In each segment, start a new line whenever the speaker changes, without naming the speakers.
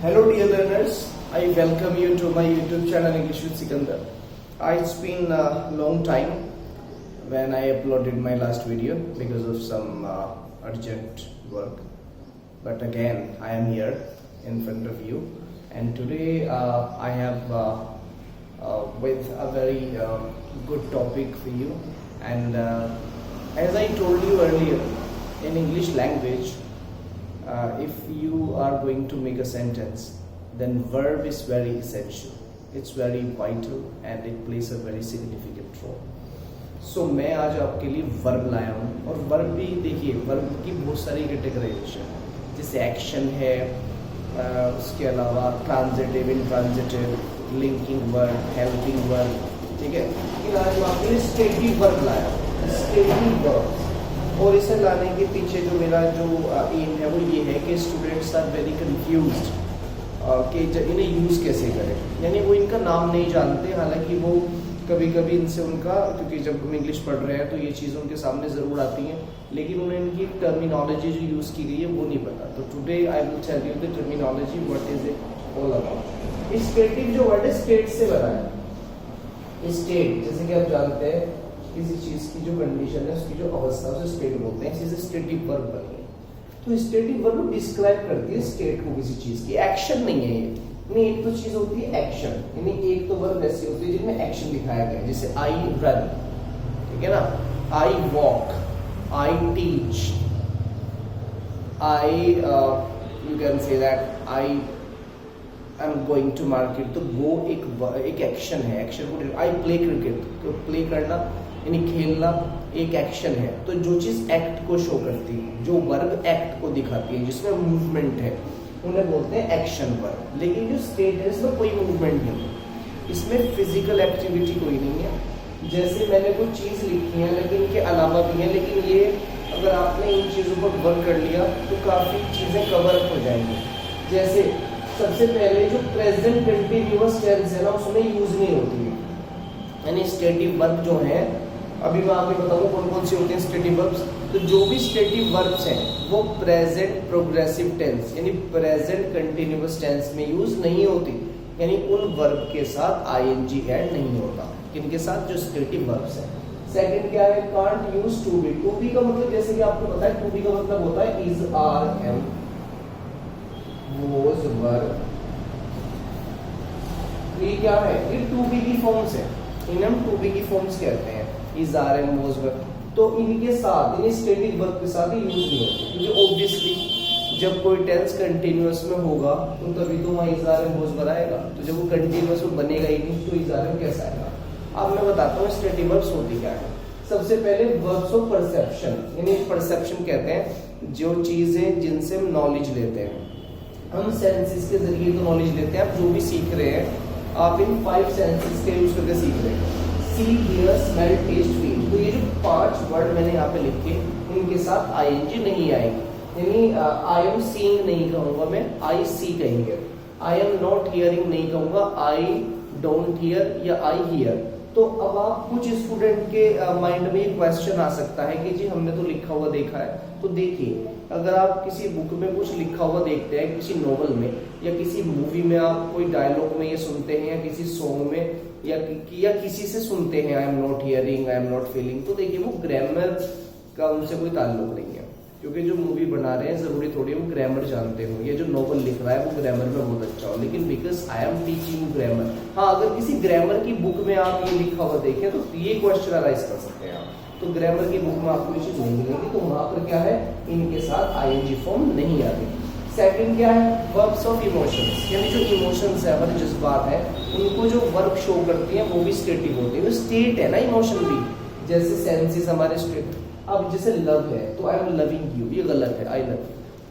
Hello dear learners, I welcome you to my YouTube channel English with Sikandar. It's been a long time when I uploaded my last video because of some urgent work. But again, I am here in front of you, and today I have with a very good topic for you. And as I told you earlier, in English language, if you are going to make a sentence, then verb is very essential. It's very vital and it plays a very significant role. So मैं आज आपके लिए verb लाया हूँ, और verb भी देखिए, verb की बहुत सारी कैटेगराइजेशन है, जैसे एक्शन है, उसके अलावा transitive, intransitive, linking verb, helping verb, ठीक है। लेकिन आज मैं आपके लिए स्टेटिव वर्ब लाया हूँ, स्टेटिव वर्ब। और इसे लाने के पीछे जो मेरा जो एम है वो ये है कि स्टूडेंट्स आर वेरी कंफ्यूज्ड कि इन्हें यूज़ कैसे करें, यानी वो इनका नाम नहीं जानते। हालांकि वो कभी कभी इनसे उनका, क्योंकि जब हम इंग्लिश पढ़ रहे हैं तो ये चीज़ उनके सामने ज़रूर आती हैं, लेकिन उन्हें इनकी टर्मिनोलॉजी जो यूज़ की गई है वो नहीं पता। तो today I will tell you the terminology, what is it all about. Stative जो वर्ड है स्टेट से बना है। स्टेट जैसे कि आप जानते हैं, किसी चीज की जो कंडीशन है, उसकी जो अवस्था, उसे स्टेट बोलते हैं। इसे स्टेटिव वर्ब बनी है। तो स्टेटिव वर्ब डिस्क्राइब करती है स्टेट को किसी चीज की। एक्शन नहीं है ये, नहीं। एक तो चीज होती है एक्शन, यानी एक तो वर्ब ऐसी होती है जिनमें एक्शन दिखाया गया है, जैसे आई रन, ठीक है ना, I walk, I teach, I you can say that I am going to market. तो वो एक एक्शन है। एक्शन को आई प्ले क्रिकेट, तो प्ले करना यानी खेलना एक एक्शन है। तो जो चीज एक्ट को शो करती है, जो वर्ब एक्ट को दिखाती है, जिसमें मूवमेंट है, उन्हें बोलते हैं एक्शन वर्ब। लेकिन जो स्टेट है इसमें कोई मूवमेंट नहीं है, इसमें फिजिकल एक्टिविटी कोई नहीं है। जैसे मैंने कुछ चीज लिखी है लेकिन इनके अलावा भी है, लेकिन ये अगर आपने इन चीजों पर वर्क कर लिया तो काफी चीजें कवर अप हो जाएंगी। जैसे सबसे पहले जो प्रेजेंट कंटिन्यूअस टेंस है ना, उसमें यूज नहीं होती है, यानी स्टेटिव वर्ब जो है, अभी मैं आपको बताऊं कौन कौन सी होती हैं स्टेटिव वर्ब्स। तो जो भी स्टेटिव वर्ब्स हैं वो प्रेजेंट प्रोग्रेसिव टेंस यानी प्रेजेंट कंटिन्यूअस टेंस में यूज नहीं होती, यानी उन वर्ब के साथ आईएनजी ऐड नहीं होता। इनके साथ जो स्टेटिव वर्ब्स हैं। सेकंड क्या है, can't use to be. To be का मतलब जैसे कि आपको पता है, टू बी का मतलब होता है is, are, am, was, were। ये क्या है, ये टू बी की फॉर्म्स है, इन्हें हम टू बी की फॉर्म्स कहते हैं, is, are, am, was, were। तो इनके साथ, इन्हें स्टेटिक वर्ब के साथ ही यूज नहीं होते, क्योंकि ऑब्वियसली जब कोई टेंस कंटिन्यूअस में होगा तो तभी तो वहाँ is, are, am, was, were आएगा। तो जब वो कंटिन्यूअस में बनेगा ही नहीं तो is, are, am कैसा आएगा। अब मैं बताता हूँ स्टेटिक वर्ब्स होती क्या है। सबसे पहले वर्ब्स ऑफ परसेप्शन, यानी परसेप्शन कहते हैं जो चीजें जिनसे हम नॉलेज लेते हैं। हम सेंसेस के जरिए तो नॉलेज लेते हैं। आप जो भी सीख रहे हैं, आप इन 5 सेंसेस के यूज करके सीख रहे हैं। सी, हियर, स्मेल, टेस्ट, फील। तो ये जो 5 वर्ड मैंने यहाँ पे लिखे, इनके साथ आईएनजी नहीं आएगी, यानी आई एम सीइंग नहीं कहूंगा मैं, आई सी कहेंगे। आई एम नॉट हियरिंग नहीं कहूंगा, आई डोंट हियर या आई हियर। तो अब आप कुछ स्टूडेंट के माइंड में एक क्वेश्चन आ सकता है कि जी हमने तो लिखा हुआ देखा है। तो देखिए, अगर आप किसी बुक में कुछ लिखा हुआ देखते हैं, किसी नॉवल में या किसी मूवी में, आप कोई डायलॉग में ये सुनते हैं, या किसी सॉन्ग में या किसी से सुनते हैं I am not hearing, I am not feeling, तो देखिए वो ग्रामर का उनसे कोई ताल्लुक नहीं है, क्योंकि जो मूवी बना रहे हैं जरूरी थोड़ी वो ग्रामर जानते हो। ये जो नॉवल लिख रहा है वो ग्रामर में बहुत अच्छा हो, लेकिन because I am teaching grammar. हाँ, अगर किसी ग्रामर की बुक में आप ये लिखा हुआ देखें तो ये क्वेश्चन अराइज कर सकते हैं आप। तो ग्रामर की बुक में आपको ये चीज नहीं मिलेगी, तो वहां पर क्या है, इनके साथ आईएनजी फॉर्म नहीं आती। सेकंड क्या है, वर्ब्स ऑफ इमोशंस, यानी जो इमोशंस है, हमारे जज्बात है, उनको जो वर्ब शो करती है वो भी स्टेटिव होती है। स्टेट है ना इमोशन भी, जैसे सेंसेस हमारे स्टेट। अब जैसे लव है तो आई एम लविंग यू, ये गलत है, आई लव।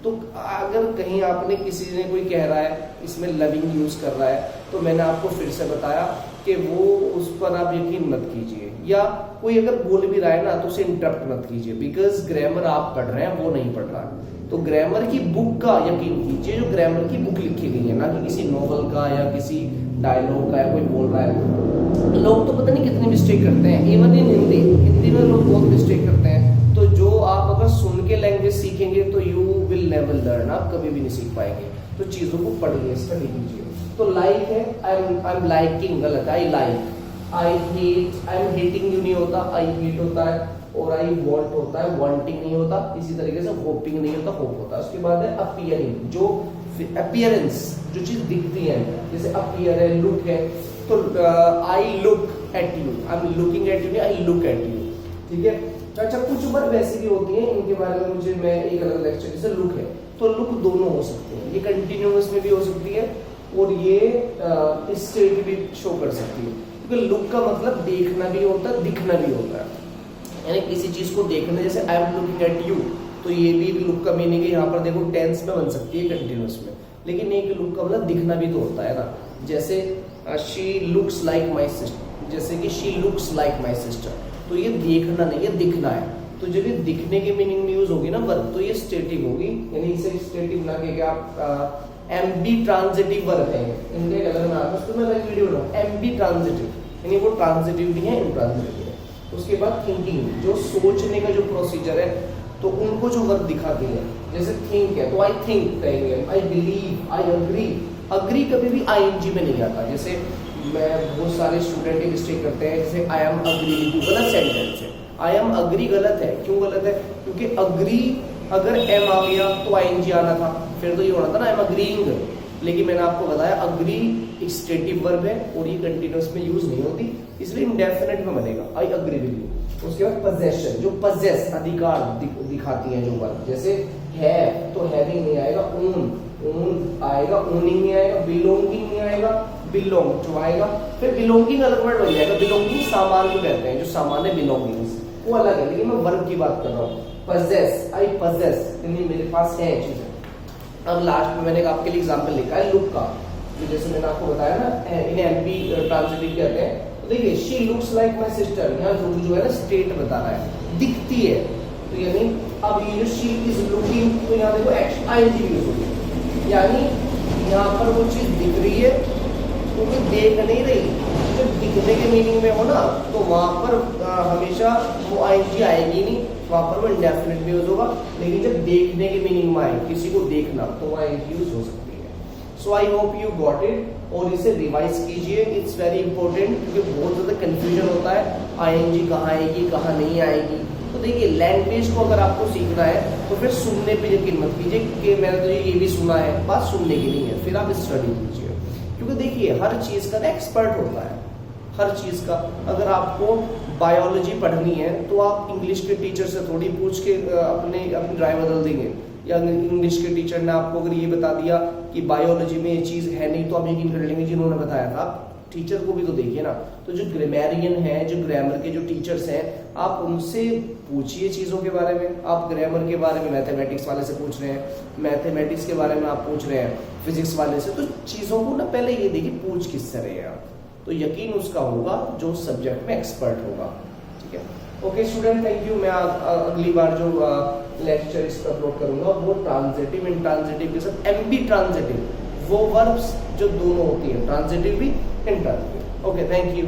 तो अगर कहीं आपने किसी ने कोई कह रहा है इसमें लविंग यूज कर रहा है, तो मैंने आपको फिर से बताया कि वो उस पर आप यकीन मत कीजिए, या कोई अगर बोल भी रहा है ना तो उसे इंटरप्ट मत कीजिए, बिकॉज ग्रामर आप पढ़ रहे हैं वो नहीं पढ़ रहा है। तो ग्रामर की बुक का यकीन कीजिए, जो ग्रामर की बुक लिखी गई है, ना कि किसी नॉवल का या किसी डायलॉग का या कोई बोल रहा है। लोग तो पता नहीं कितनी मिस्टेक करते हैं, इवन इन हिंदी में लोग बहुत मिस्टेक करते हैं। तो जो आप अगर सुन के लैंग्वेज सीखेंगे तो यू विल नेवर लर्न, आप कभी भी नहीं सीख पाएंगे। तो चीजों को पढ़िए, स्टडी कीजिए। तो लाइक है, आई एम लाइकिंग, गलत है, I like. I hate, I am hating you नहीं होता, आई हेट होता है। और आई वॉन्ट होता है, वांटिंग नहीं होता। इसी तरीके से होपिंग नहीं होता, होप होता है। उसके बाद है अपीयरिंग, जो अपीयरेंस, जो चीज दिखती है, जैसे अपीयर है, लुक है। तो I look at you, I am looking at you, I look at you, ठीक है। अच्छा, कुछ वर्ब ऐसी भी होती हैं, इनके बारे में मुझे मैं एक अलग लेक्चर, जैसे लुक है, तो लुक दोनों हो सकते हैं, ये कंटिन्यूअस में भी हो सकती है और ये स्टेट भी शो कर सकती है। क्योंकि लुक का मतलब देखना भी होता है, दिखना भी होता है। यानी किसी चीज को देखना, जैसे I am looking at you, तो ये भी लुक का मीनिंग है। यहाँ पर देखो टेंस में बन सकती है, कंटिन्यूअस में, लेकिन एक लुक का मतलब दिखना भी तो होता है ना। जैसे she looks like my sister, जैसे कि she looks like my sister, तो ये देखना नहीं, ये दिखना है। तो जब ये दिखने के मीनिंग में यूज होगी ना वर्ब, तो ये स्टेटिव होगी, यानी इसे स्टेटिव ना के आप एम्बी ट्रांजिटिव वर्ब है, इनके अलग नाम है, तो मैं अलग वीडियो बनाऊं। एम्बी ट्रांजिटिव यानी वो ट्रांजिटिव नहीं है, इंट्रांजिटिव है। उसके बाद थिंकिंग, जो सोचने का जो प्रोसीजर है, तो उनको जो वर्ब दिखाती है, जैसे थिंक है तो आई थिंक कहेंगे, I believe, I agree. Agree कभी भी आईएनजी में नहीं आता। जैसे मैं बहुत सारे स्टूडेंट मिस्टेक करते हैं, जैसे आई एम अग्री, गलत सेंटेंस है। आई एम अग्री गलत है, क्यों गलत है? क्योंकि अग्री अगर एम आ गया तो आईएनजी आना था, फिर तो ये होना था ना आई एम अग्रीइंग। लेकिन मैंने आपको बताया अग्री एक स्टेटिव वर्ब है और ये कंटिन्यूअस में यूज नहीं होती, इसलिए इंडेफिनिट में बनेगा, आई अग्री विद यू। उसके बाद पोजेशन, जो पोजेस अधिकार दिखाती है जो वर्ब, जैसे है तो हैविंग नहीं आएगा, ओन आएगा, ओनिंग नहीं आएगा, बिलोंगिंग नहीं आएगा, बिलोंग जो आएगा, फिर बिलोंगिंग अलग वर्ड बन जाएगा। बिलोंगिंग सामान को कहते हैं, जो सामान है बिलोंगिंग्स वो अलग है, लेकिन मैं वर्ब की बात कर रहा हूँ। पजेस, आई पजेस, यानी मेरे पास है चीजें। अब लास्ट में मैंने आपके लिए एग्जांपल लिखा है लुक का, तो जैसे मैंने आपको बताया ना, इन्हें एमपी ट्रांजिटिव कहते हैं। तो देखिए she looks like my sister, यहाँ लुक जो है ना स्टेट बता रहा है, दिखती है। तो यानी अब ये जो शी इज लुकिंग, तो यहाँ देखो एक्शन आईएनजी यूज होगी, यानी यहाँ पर वो चीज दिख रही है, क्योंकि देख नहीं रही। जब दिखने के मीनिंग में हो ना, तो वहां पर हमेशा वो आईएनजी आएगी नहीं, वहां पर वो इंडेफिनिट भी यूज होगा। लेकिन जब देखने के मीनिंग में आए, किसी को देखना, तो वहां आईएनजी यूज हो सकती है। So I hope you got it, और इसे रिवाइज कीजिए, इट्स वेरी इंपॉर्टेंट, क्योंकि बहुत ज्यादा कंफ्यूजन होता है आईएनजी कहाँ आएगी कहाँ नहीं आएगी। तो देखिए लैंग्वेज को अगर आपको सीखना है तो फिर सुनने पे यकीन मत कीजिए कि मैंने तो ये भी सुना है, बात सुनने की नहीं है, फिर आप स्टडी कीजिए। क्योंकि देखिए हर चीज का ना एक्सपर्ट होता है, हर चीज का। अगर आपको बायोलॉजी पढ़नी है तो आप इंग्लिश के टीचर से थोड़ी पूछ के अपनी राय बदल देंगे, या इंग्लिश के टीचर ने आपको अगर ये बता दिया कि बायोलॉजी में ये चीज है नहीं, तो आप यकीन कर लेंगे जिन्होंने बताया था। आप टीचर को भी तो देखिए ना। तो जो ग्रामेरियन है, जो ग्रामर के जो टीचर्स हैं, आप उनसे पूछिए चीजों के बारे में। आप ग्रामर के बारे में मैथमेटिक्स वाले से पूछ रहे हैं, मैथमेटिक्स के बारे में आप पूछ रहे हैं फिजिक्स वाले से, तो चीजों को ना पहले ये देखिए पूछ किससे रहे हैं आप, तो यकीन उसका होगा जो सब्जेक्ट में एक्सपर्ट होगा। ठीक है, ओके स्टूडेंट, थैंक यू। मैं अगली बार जो लेक्चर इस पर अपलोड करूंगा वो ट्रांजिटिव, इंट्रांजिटिव के साथ एम्बी ट्रांजिटिव, वो वर्ब्स जो दोनों होती है, ट्रांजिटिव भी इंट्रांजिटिव। Okay, thank you.